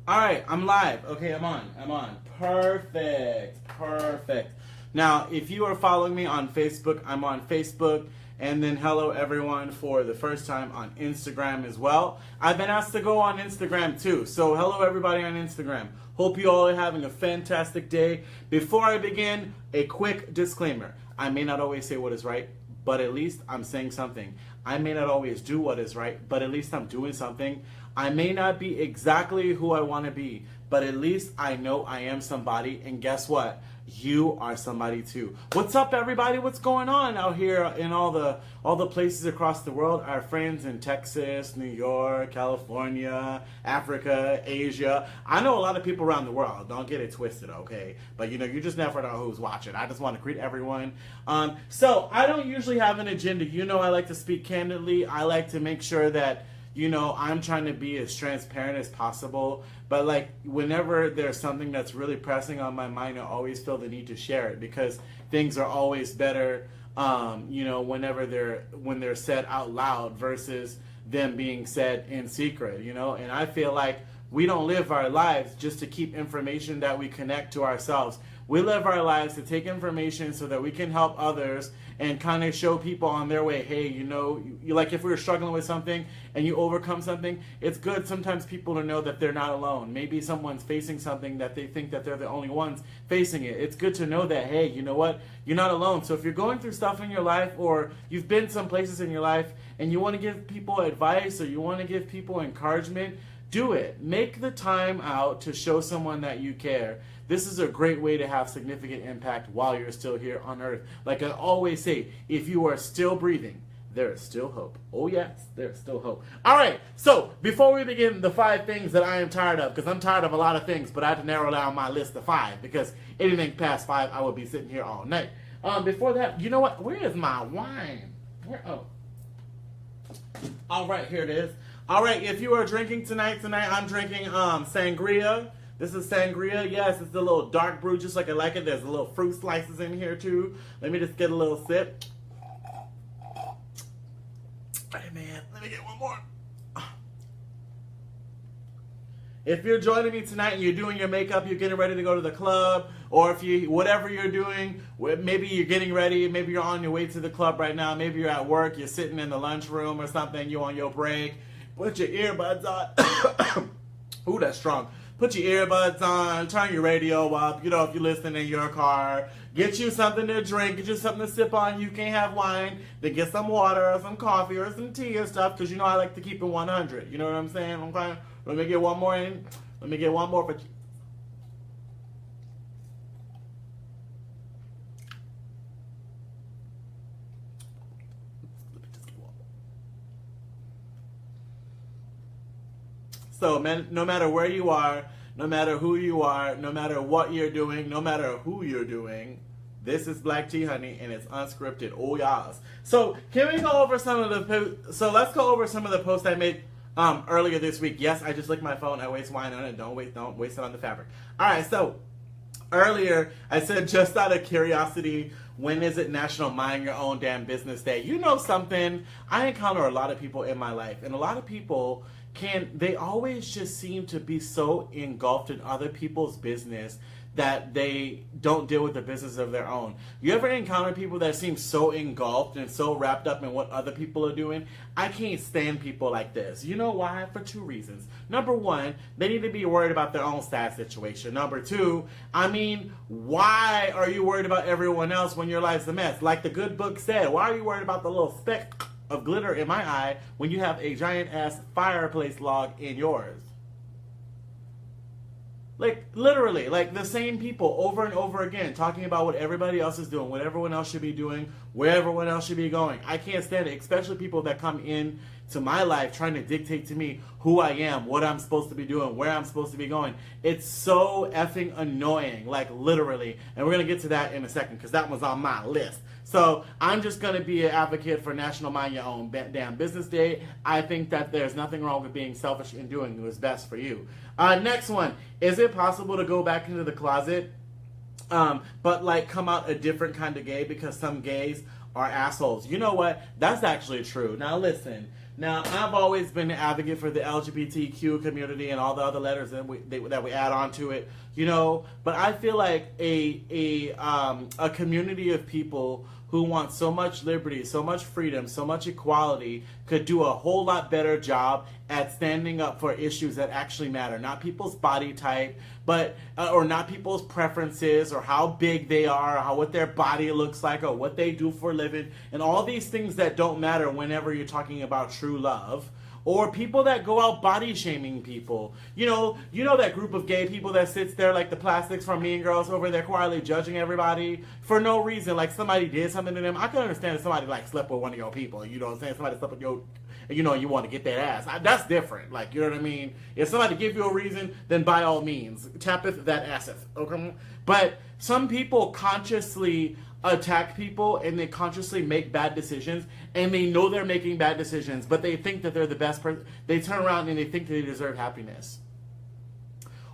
All right, I'm live. Okay, I'm on. I'm on. Perfect. Perfect. Now, if you are following me on Facebook, I'm on Facebook. And then hello everyone for the first time on Instagram as well. I've been asked to go on Instagram too. So hello everybody on Instagram. Hope you all are having a fantastic day. Before I begin, a quick disclaimer. I may not always say what is right, but at least I'm saying something. I may not always do what is right, but at least I'm doing something. I may not be exactly who I want to be, but at least I know I am somebody, and guess what? You are somebody too. What's up, everybody? What's going on out here in all the places across the world? Our friends in Texas, New York, California, Africa, Asia. I know a lot of people around the world. Don't get it twisted, okay? But you just never know who's watching. I just want to greet everyone. So I don't usually have an agenda. I like to speak candidly. I like to make sure that I'm trying to be as transparent as possible. But like whenever there's something that's really pressing on my mind, I always feel the need to share it because things are always better, when they're said out loud versus them being said in secret, And I feel like we don't live our lives just to keep information that we connect to ourselves. We live our lives to take information so that we can help others and kind of show people on their way, hey, like if we were struggling with something and you overcome something, it's good sometimes people to know that they're not alone. Maybe someone's facing something that they think that they're the only ones facing it. It's good to know that, hey, you know what? You're not alone. So if you're going through stuff in your life or you've been some places in your life and you want to give people advice or you want to give people encouragement, do it. Make the time out to show someone that you care. This is a great way to have significant impact while you're still here on earth. Like I always say, if you are still breathing, there is still hope. Oh yes, there's still hope. All right, so before we begin the 5 things that I am tired of, because I'm tired of a lot of things, but I had to narrow down my list to 5, because anything past 5, I would be sitting here all night. Before that, you know what? Where is my wine? All right, here it is. All right, if you are drinking tonight, I'm drinking sangria. This is sangria. Yes, it's a little dark brew, just like I like it. There's a little fruit slices in here, too. Let me just get a little sip. Hey, man, let me get one more. If you're joining me tonight and you're doing your makeup, you're getting ready to go to the club, or if whatever you're doing, maybe you're getting ready, maybe you're on your way to the club right now, maybe you're at work, you're sitting in the lunchroom or something, you're on your break, put your earbuds on. Ooh, that's strong. Put your earbuds on, turn your radio up, if you're listening in your car. Get you something to drink, get you something to sip on. You can't have wine, then get some water or some coffee or some tea or stuff, because I like to keep it 100. You know what I'm saying? Let me get one more in. Let me get one more for you. So, man, no matter where you are, no matter who you are, no matter what you're doing, no matter who you're doing, this is Black Tea Honey, and it's unscripted. Oh, yas. So, can we go over some of the... So, let's go over some of the posts I made earlier this week. Yes, I just licked my phone. I waste wine on it. Don't waste it on the fabric. All right, so... Earlier, I said, just out of curiosity, when is it National Mind Your Own Damn Business Day? You know something? I encounter a lot of people in my life, and a lot of people they always just seem to be so engulfed in other people's business that they don't deal with the business of their own. You ever encounter people that seem so engulfed and so wrapped up in what other people are doing? I can't stand people like this. You know why? For 2 reasons. Number 1, they need to be worried about their own sad situation. Number 2, why are you worried about everyone else when your life's a mess? Like the good book said, why are you worried about the little speck of glitter in my eye when you have a giant ass fireplace log in yours? Like, literally, like the same people over and over again talking about what everybody else is doing, what everyone else should be doing, where everyone else should be going. I can't stand it, especially people that come in to my life trying to dictate to me who I am, what I'm supposed to be doing, where I'm supposed to be going. It's so effing annoying, like literally. And we're going to get to that in a second because that was on my list. So I'm just going to be an advocate for National Mind Your Own Damn Business Day. I think that there's nothing wrong with being selfish and doing what's best for you. Next one. Is it possible to go back into the closet, but like come out a different kind of gay because some gays are assholes? You know what? That's actually true. Now listen. Now, I've always been an advocate for the LGBTQ community and all the other letters that we add on to it, you know. But I feel like a community of people who want so much liberty, so much freedom, so much equality could do a whole lot better job at standing up for issues that actually matter. Not people's body type, but or not people's preferences, or how big they are, or what their body looks like, or what they do for a living, and all these things that don't matter whenever you're talking about true love. Or people that go out body shaming people. You know that group of gay people that sits there like the plastics from Mean Girls over there quietly judging everybody for no reason. Like somebody did something to them. I can understand if somebody like slept with one of your people. You know what I'm saying? Somebody slept with your, you know, you want to get that ass. That's different. Like, you know what I mean? If somebody give you a reason, then by all means, tappeth that asseth. Okay? But some people consciously attack people, and they consciously make bad decisions, and they know they're making bad decisions, but they think that they're the best person. They turn around and they think that they deserve happiness.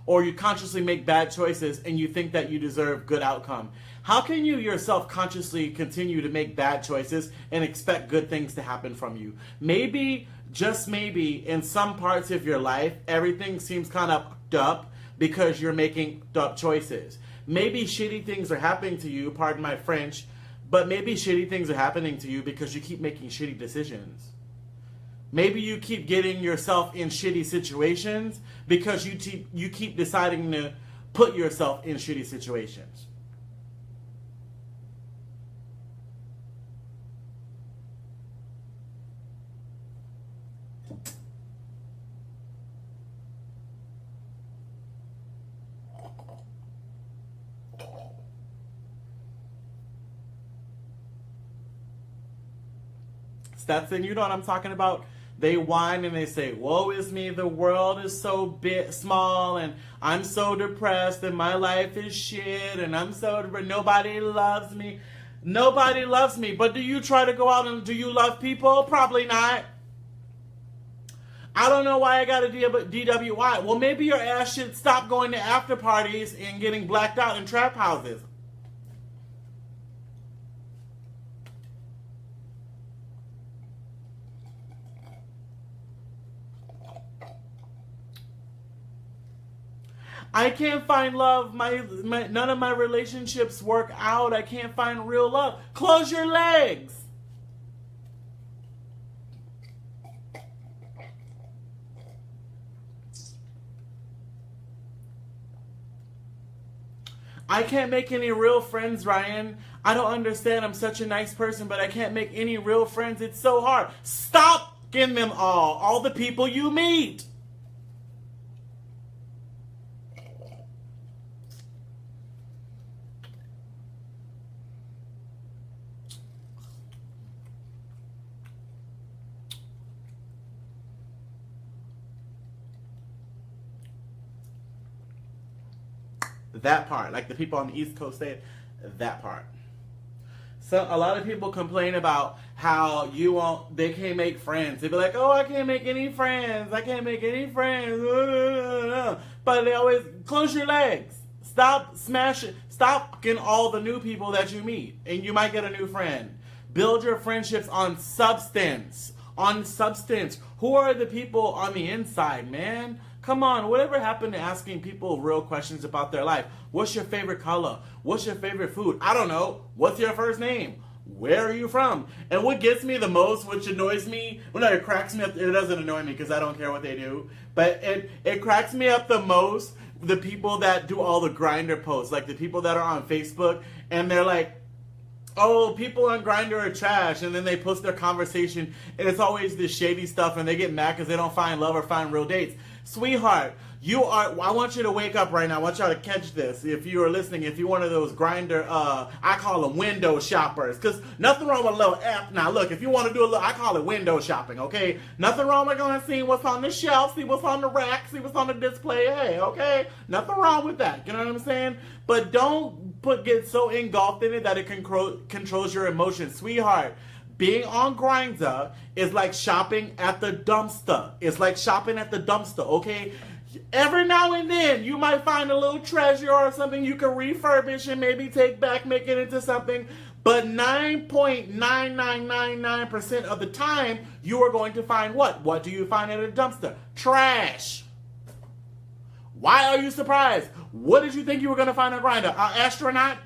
Or you consciously make bad choices and you think that you deserve good outcome. How can you yourself consciously continue to make bad choices and expect good things to happen from you? Maybe, just maybe, in some parts of your life, everything seems kind of fucked up because you're making fucked up choices. Maybe shitty things are happening to you, pardon my French, but maybe shitty things are happening to you because you keep making shitty decisions. Maybe you keep getting yourself in shitty situations because you keep deciding to put yourself in shitty situations. Stetson, you know what I'm talking about? They whine and they say, woe is me, the world is so big, small, and I'm so depressed, and my life is shit, and I'm so depressed, nobody loves me. Nobody loves me. But do you try to go out and do you love people? Probably not. I don't know why I got a DWI. Well, maybe your ass should stop going to after parties and getting blacked out in trap houses. I can't find love. None of my relationships work out. I can't find real love. Close your legs. I can't make any real friends, Ryan. I don't understand. I'm such a nice person, but I can't make any real friends. It's so hard. Stop getting them all the people you meet. That part, like the people on the East Coast say it, that part. So a lot of people complain about how they can't make friends. They be like, oh, I can't make any friends. I can't make any friends. But they always, close your legs. Stop smashing. Stop getting all the new people that you meet. And you might get a new friend. Build your friendships on substance. On substance. Who are the people on the inside, man? Come on, whatever happened to asking people real questions about their life? What's your favorite color? What's your favorite food? I don't know. What's your first name? Where are you from? And what gets me the most, which annoys me, well, no, it cracks me up. It doesn't annoy me because I don't care what they do. But it cracks me up the most, the people that do all the Grindr posts. Like the people that are on Facebook and they're like, oh, people on Grindr are trash, and then they post their conversation, and it's always this shady stuff, and they get mad because they don't find love or find real dates. Sweetheart, I want you to wake up right now. I want y'all to catch this. If you are listening, if you're one of those Grindr, I call them window shoppers, because nothing wrong with a little app. Now, look, if you want to do a little, I call it window shopping, okay? Nothing wrong with going to see what's on the shelf, see what's on the rack, see what's on the display. Hey, okay? Nothing wrong with that. You know what I'm saying? But don't get so engulfed in it that it controls your emotions. Sweetheart, being on Grindr is like shopping at the dumpster. It's like shopping at the dumpster, okay? Every now and then, you might find a little treasure or something you can refurbish and maybe take back, make it into something. But 9.9999% of the time, you are going to find what? What do you find at a dumpster? Trash. Why are you surprised? What did you think you were going to find on Grindr? An astronaut?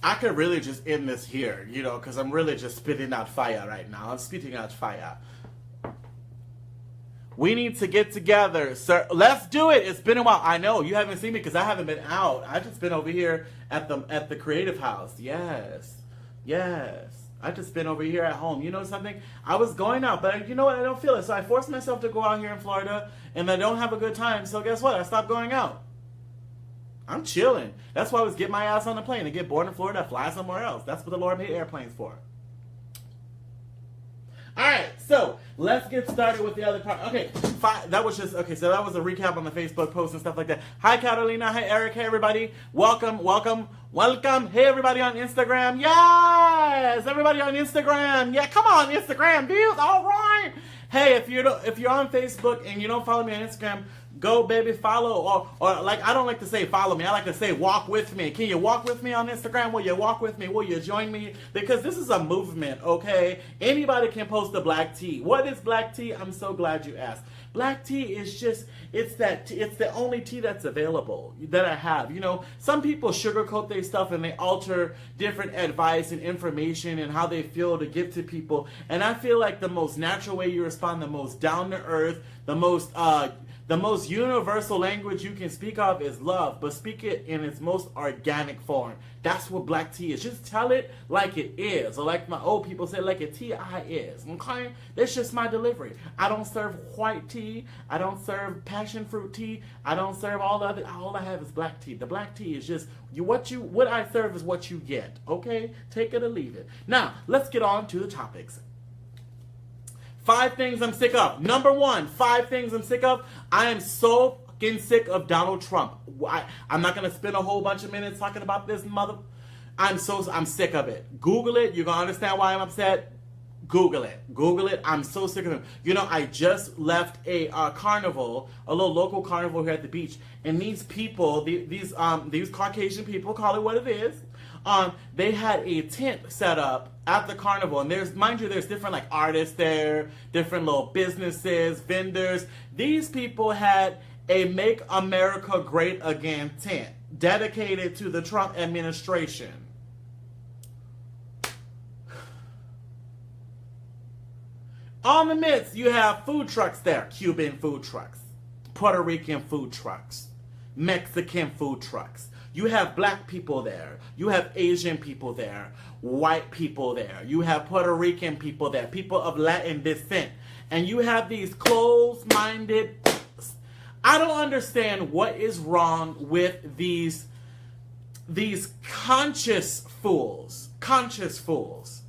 I could really just end this here, you know, because I'm really just spitting out fire right now. I'm spitting out fire. We need to get together, sir. Let's do it. It's been a while. I know you haven't seen me because I haven't been out. I've just been over here at the Creative House. Yes, yes. I just been over here at home. You know something? I was going out, but you know what? I don't feel it. So I forced myself to go out here in Florida, and I don't have a good time. So guess what? I stopped going out. I'm chilling. That's why I was get my ass on the plane and get bored in Florida, fly somewhere else. That's what the Lord made airplanes for. All right, so let's get started with the other part. Okay, that was just, okay, so that was a recap on the Facebook post and stuff like that. Hi, Catalina. Hi, Eric. Hey, everybody. Welcome, welcome, welcome. Hey, everybody on Instagram. Yes, everybody on Instagram. Yeah, come on, Instagram, views. All right. Hey, if you're on Facebook and you don't follow me on Instagram, go, baby, follow, or like, I don't like to say follow me. I like to say walk with me. Can you walk with me on Instagram? Will you walk with me? Will you join me? Because this is a movement, okay? Anybody can post a black tea. What is black tea? I'm so glad you asked. Black tea is just, it's the only tea that's available that I have. You know, some people sugarcoat their stuff and they alter different advice and information and how they feel to give to people. And I feel like the most natural way you respond, the most down to earth, the most universal language you can speak of is love, but speak it in its most organic form. That's what black tea is. Just tell it like it is, or like my old people say, like a T.I. is. Okay? That's just my delivery. I don't serve white tea. I don't serve passion fruit tea. I don't serve all the other. All I have is black tea. The black tea is just what I serve is what you get. Okay? Take it or leave it. Now, let's get on to the topics. 5 things I'm sick of. Number 1, 5 things I'm sick of. I am so fucking sick of Donald Trump. I'm not going to spend a whole bunch of minutes talking about this mother. I'm sick of it. Google it. You're going to understand why I'm upset. Google it. Google it. I'm so sick of him. You know, I just left a carnival, a little local carnival here at the beach, and these people, these Caucasian people, call it what it is. They had a tent set up at the carnival, and there's different like artists there, different little businesses, vendors. These people had a Make America Great Again tent dedicated to the Trump administration. On the midst, you have food trucks there, Cuban food trucks, Puerto Rican food trucks, Mexican food trucks. You have black people there. You have Asian people there. White people there. You have Puerto Rican people there. People of Latin descent. And you have these closed-minded... I don't understand what is wrong with these conscious fools. Conscious fools.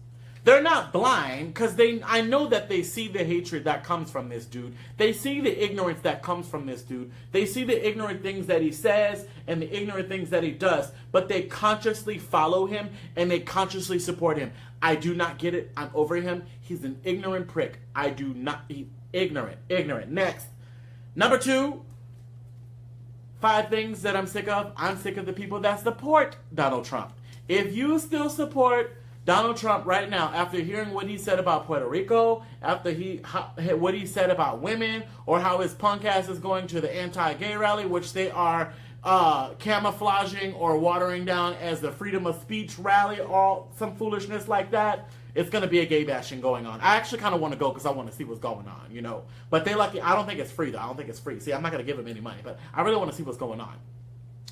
They're not blind, because I know that they see the hatred that comes from this dude. They see the ignorance that comes from this dude. They see the ignorant things that he says and the ignorant things that he does. But they consciously follow him and they consciously support him. I do not get it. I'm over him. He's an ignorant prick. I do not... Ignorant. Next. Number 2. 5 things that I'm sick of. I'm sick of the people that support Donald Trump. If you still support Donald Trump right now, after hearing what he said about Puerto Rico, after what he said about women, or how his punk ass is going to the anti-gay rally, which they are camouflaging or watering down as the freedom of speech rally, or some foolishness like that, it's going to be a gay bashing going on. I actually kind of want to go because I want to see what's going on, you know. But I don't think it's free, though. I don't think it's free. See, I'm not going to give him any money, but I really want to see what's going on.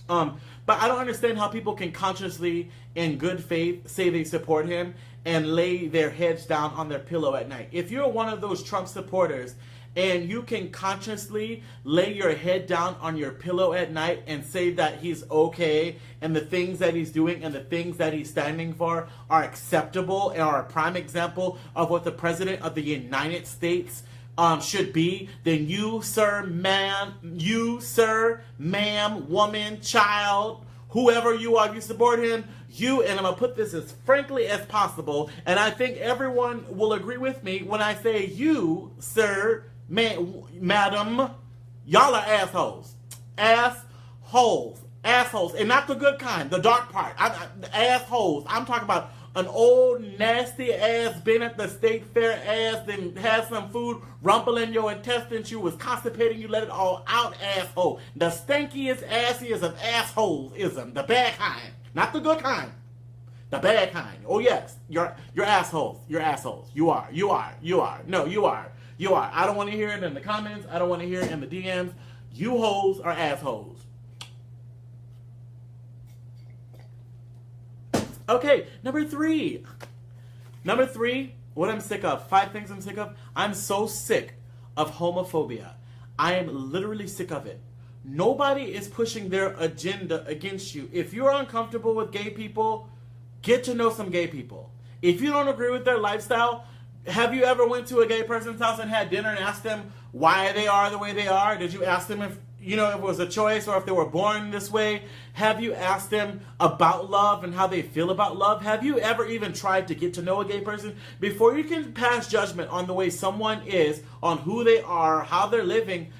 But I don't understand how people can consciously, in good faith, say they support him and lay their heads down on their pillow at night. If you're one of those Trump supporters and you can consciously lay your head down on your pillow at night and say that he's okay and the things that he's doing and the things that he's standing for are acceptable and are a prime example of what the President of the United States should be, then you, sir, ma'am, woman, child, whoever you are, if you support him, you, and I'm going to put this as frankly as possible, and I think everyone will agree with me when I say you, sir, madam, y'all are assholes. Assholes. Assholes. And not the good kind, the dark part. Assholes. I'm talking about an old, nasty ass, been at the state fair ass, then had some food rumble in your intestines, you was constipating, you let it all out, asshole. The stinkiest, assiest of assholes-ism. The bad kind. Not the good kind. The bad kind. Oh yes, you're assholes. You're assholes. You are. No, you are. I don't want to hear it in the comments. I don't want to hear it in the DMs. You hoes are assholes. Okay, number three, what I'm sick of. 5 things I'm sick of. I'm so sick of homophobia. I am literally sick of it. Nobody is pushing their agenda against you. If you're uncomfortable with gay people, get to know some gay people. If you don't agree with their lifestyle, have you ever went to a gay person's house and had dinner and asked them why they are the way they are? Did you ask them if it was a choice or if they were born this way? Have you asked them about love and how they feel about love? Have you ever even tried to get to know a gay person? Before you can pass judgment on the way someone is, on who they are, how they're living,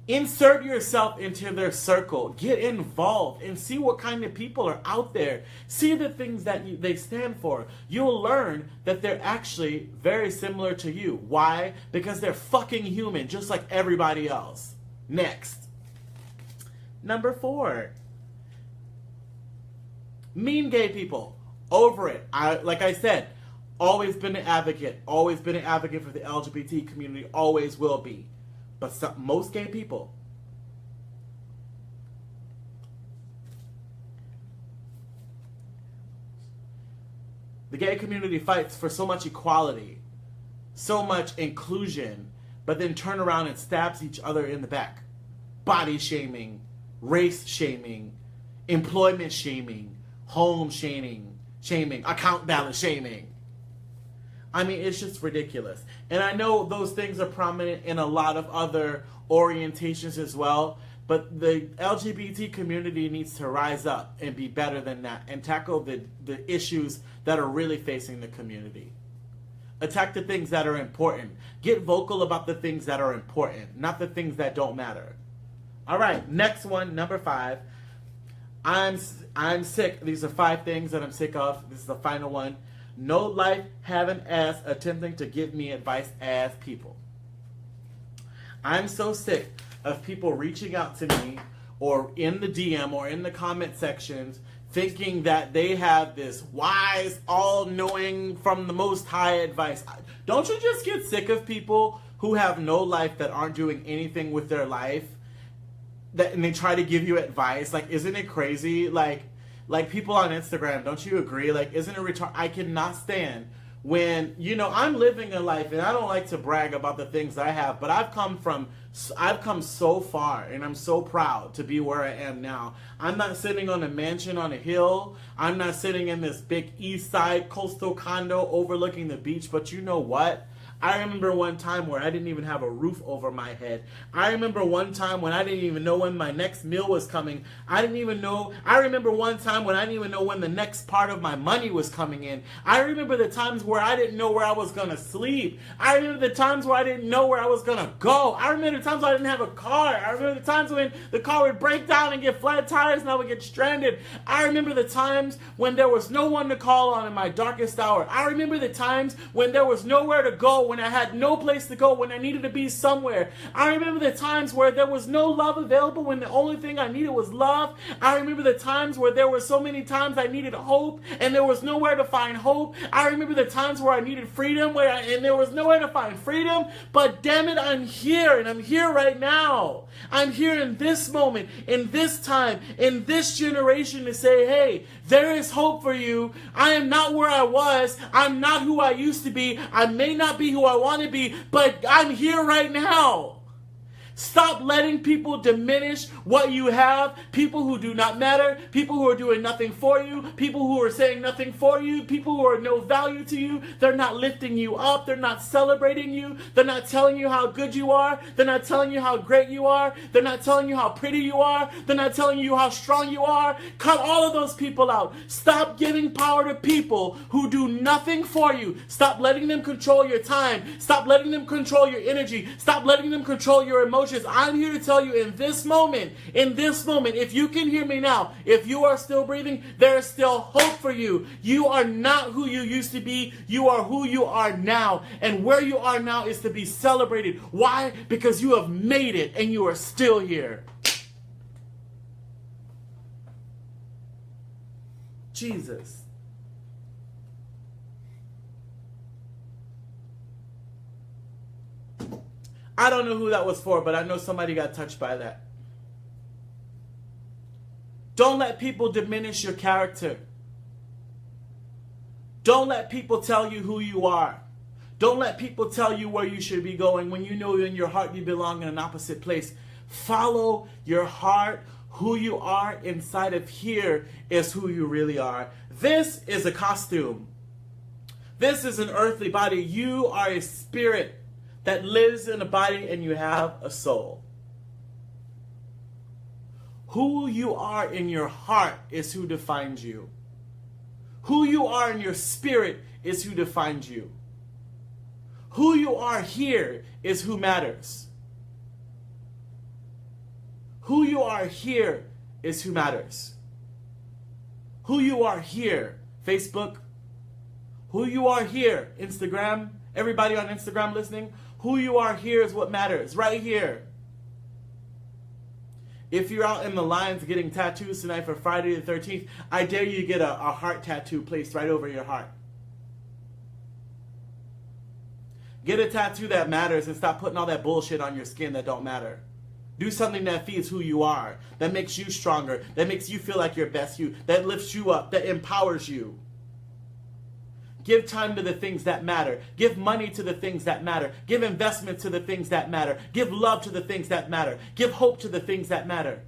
insert yourself into their circle. Get involved and see what kind of people are out there. See the things that they stand for. You'll learn that they're actually very similar to you. Why? Because they're fucking human, just like everybody else. Next. Number 4. Mean gay people. Over it. Like I said, always been an advocate. Always been an advocate for the LGBT community. Always will be. But most gay people, the gay community fights for so much equality, so much inclusion, but then turn around and stabs each other in the back. Body shaming, race shaming, employment shaming, home shaming, account balance shaming. I mean, it's just ridiculous. And I know those things are prominent in a lot of other orientations as well, but the LGBT community needs to rise up and be better than that and tackle the issues that are really facing the community. Attack the things that are important. Get vocal about the things that are important, not the things that don't matter. All right, next one, number 5. I'm sick. These are 5 things that I'm sick of. This is the final one. No life having ass attempting to give me advice as people. I'm so sick of people reaching out to me or in the DM or in the comment sections thinking that they have this wise, all-knowing from the Most High advice. Don't you just get sick of people who have no life, that aren't doing anything with their life, and they try to give you advice? Like, isn't it crazy? Like people on Instagram, don't you agree? Like, isn't it retarded? I cannot stand when, I'm living a life, and I don't like to brag about the things I have, but I've come so far, and I'm so proud to be where I am now. I'm not sitting on a mansion on a hill. I'm not sitting in this big east side coastal condo overlooking the beach, but you know what? I remember one time where I didn't even have a roof over my head. I remember one time when I didn't even know when my next meal was coming. I remember one time when I didn't even know when the next part of my money was coming in. I remember the times where I didn't know where I was going to sleep. I remember the times where I didn't know where I was going to go. I remember the times I didn't have a car. I remember the times when the car would break down and get flat tires and I would get stranded. I remember the times when there was no one to call on in my darkest hour. I remember the times when there was nowhere to go, when I had no place to go, when I needed to be somewhere. I remember the times where there was no love available, when the only thing I needed was love. I remember the times where there were so many times I needed hope and there was nowhere to find hope. I remember the times where I needed freedom and there was nowhere to find freedom. But damn it, I'm here, and I'm here right now. I'm here in this moment, in this time, in this generation to say, hey, there is hope for you. I am not where I was. I'm not who I used to be. I may not be who I want to be, but I'm here right now. Stop letting people diminish what you have. People who do not matter. People who are doing nothing for you. People who are saying nothing for you. People who are no value to you. They're not lifting you up. They're not celebrating you. They're not telling you how good you are. They're not telling you how great you are. They're not telling you how pretty you are. They're not telling you how strong you are. Cut all of those people out. Stop giving power to people who do nothing for you. Stop letting them control your time. Stop letting them control your energy. Stop letting them control your emotions. I'm here to tell you in this moment, if you can hear me now, if you are still breathing, there is still hope for you. You are not who you used to be. You are who you are now. And where you are now is to be celebrated. Why? Because you have made it and you are still here. Jesus. I don't know who that was for, but I know somebody got touched by that. Don't let people diminish your character. Don't let people tell you who you are. Don't let people tell you where you should be going when you know in your heart you belong in an opposite place. Follow your heart. Who you are inside of here is who you really are. This is a costume. This is an earthly body. You are a spirit that lives in a body, and you have a soul. Who you are in your heart is who defines you. Who you are in your spirit is who defines you. Who you are here is who matters. Who you are here is who matters. Who you are here, Facebook. Who you are here, Instagram. Everybody on Instagram listening. Who you are here is what matters, right here. If you're out in the lines getting tattoos tonight for Friday the 13th, I dare you to get a heart tattoo placed right over your heart. Get a tattoo that matters and stop putting all that bullshit on your skin that don't matter. Do something that feeds who you are, that makes you stronger, that makes you feel like your best you, that lifts you up, that empowers you. Give time to the things that matter. Give money to the things that matter. Give investment to the things that matter. Give love to the things that matter. Give hope to the things that matter.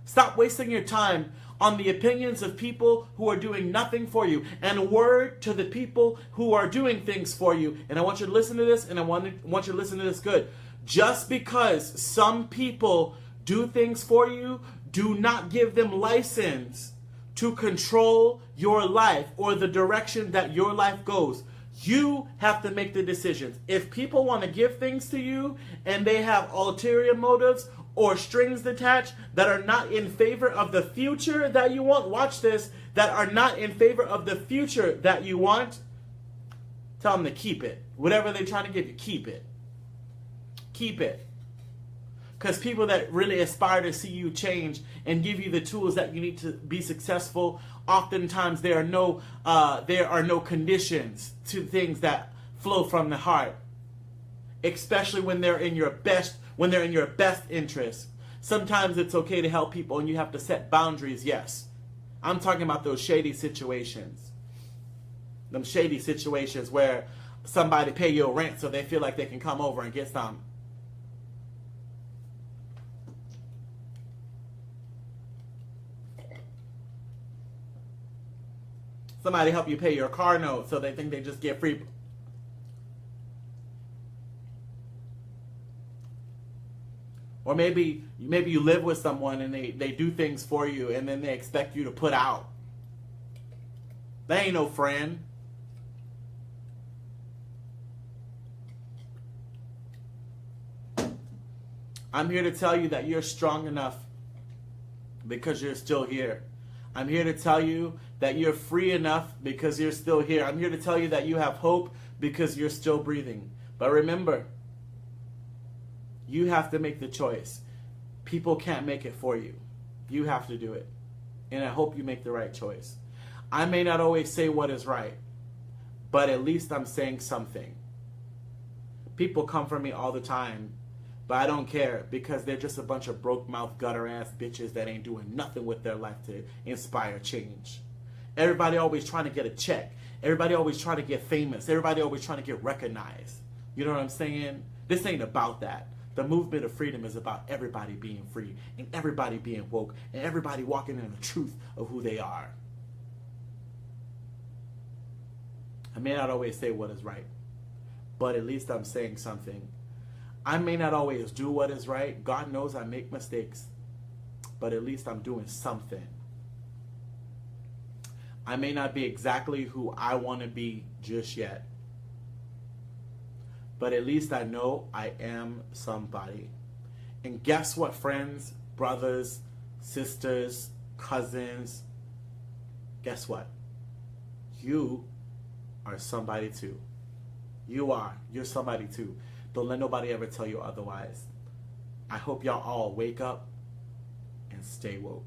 Stop wasting your time on the opinions of people who are doing nothing for you. And a word to the people who are doing things for you. And I want you to listen to this, and I want you to listen to this good. Just because some people do things for you, do not give them license to control your life or the direction that your life goes. You have to make the decisions. If people want to give things to you and they have ulterior motives or strings attached that are not in favor of the future that you want, watch this, that are not in favor of the future that you want, tell them to keep it. Whatever they're trying to give you, keep it. Keep it. Because people that really aspire to see you change and give you the tools that you need to be successful, oftentimes there are no conditions to things that flow from the heart. Especially when they're in your best interest. Sometimes it's okay to help people and you have to set boundaries, yes. I'm talking about those shady situations. Them shady situations where somebody pay you a rent so they feel like they can come over and get some. Somebody help you pay your car note so they think they just get free. Or maybe you live with someone and they do things for you and then they expect you to put out. They ain't no friend. I'm here to tell you that you're strong enough because you're still here. I'm here to tell you that you're free enough because you're still here. I'm here to tell you that you have hope because you're still breathing. But remember, you have to make the choice. People can't make it for you. You have to do it. And I hope you make the right choice. I may not always say what is right, but at least I'm saying something. People come for me all the time, but I don't care because they're just a bunch of broke-mouth, gutter-ass bitches that ain't doing nothing with their life to inspire change. Everybody always trying to get a check. Everybody always trying to get famous. Everybody always trying to get recognized. You know what I'm saying? This ain't about that. The movement of freedom is about everybody being free and everybody being woke and everybody walking in the truth of who they are. I may not always say what is right, but at least I'm saying something. I may not always do what is right. God knows I make mistakes, but at least I'm doing something. I may not be exactly who I want to be just yet, but at least I know I am somebody. And guess what, friends, brothers, sisters, cousins? Guess what? You are somebody too. You are. You're somebody too. Don't let nobody ever tell you otherwise. I hope y'all all wake up and stay woke.